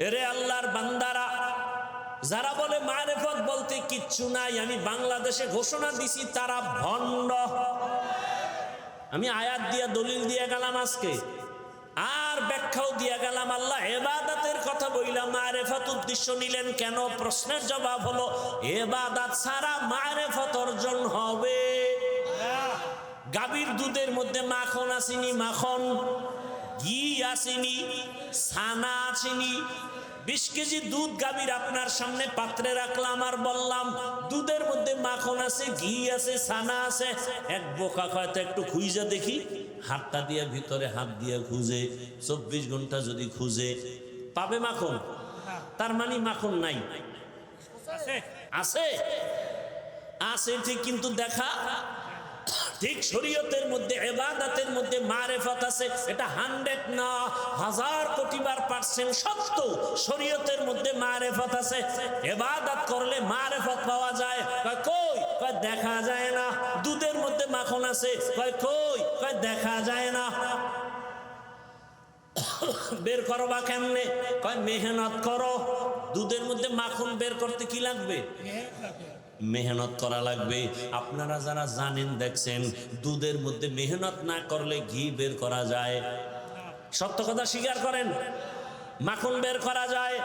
এরে আল্লাহর বান্দারা, যারা বলে মারিফত বলতে কিচ্ছু নাই, আমি বাংলাদেশে ঘোষণা দিছি তারা ভণ্ড। আমি আয়াত দিয়া দলিল দিয়া গেলাম আজকে, আর ব্যাখ্যাও দিয়া গেলাম। আল্লাহ ইবাদতের কথা বইলা মারিফত উদ্দেশ্য নিলেন কেন? প্রশ্নের জবাব হলো ইবাদত ছাড়া মারিফত অর্জন হবে। গাভীর দুধের মধ্যে মাখন আসেনি, মাখন ঘি আসেনি, ছানা আসেনি। 20 কেজি দুধ গাভীর আপনার সামনে পাত্রে রাখলাম আর বললাম দুধের মধ্যে মাখন আছে, ঘি আছে, ছানা আছে। এক বোকা হয়তো একটু খুঁজে দেখি, হাতটা দিয়ে ভিতরে হাত দিয়ে খুঁজে 24 ঘন্টা যদি খুঁজে পাবে মাখন? তার মানে মাখন নাই। আছে আছে ঠিক, কিন্তু দেখা ঠিক শরীয়তের মধ্যে ইবাদতের মধ্যে মারিফত আছে, এটা 100 না 1000 কোটি বার % সত্য। শরীয়তের মধ্যে মারিফত আছে, ইবাদত করলে মারিফত পাওয়া যায়। কয় কই? কয় দেখা যায় না। দুধের মধ্যে মাখন আছে, কয় কই? কয় দেখা যায় না। বের করবা কেমনে? কয় মেহনত করো। দুধের মধ্যে মাখন বের করতে কি লাগবে? মেহনত করা লাগবে। আপনারা যারা জানেন দেখছেন, দুধের মধ্যে মেহনত না করলে ঘি বের করা যায়? সত্য কথা স্বীকার করেন, মাখন বের করা যায়।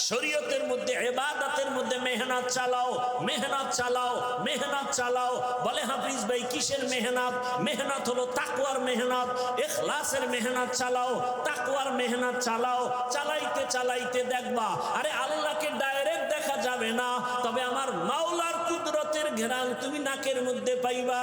শরীয়তের মধ্যে ইবাদতের মধ্যে মেহনত চালাও, মেহনত চালাও, মেহনত চালাও। বলে হাফিজ ভাই কিসের মেহনত? মেহনত হলো তাকওয়ার মেহনত, ইখলাসের মেহনত চালাও, তাকওয়ার মেহনত চালাও। চালাইতে চালাইতে দেখবা আরে আল্লাহকে ডাইরেক্ট দেখা যাবে না, তবে আমার মাওলার কুদরতের ঘেরান তুমি নাকের মধ্যে পাইবা।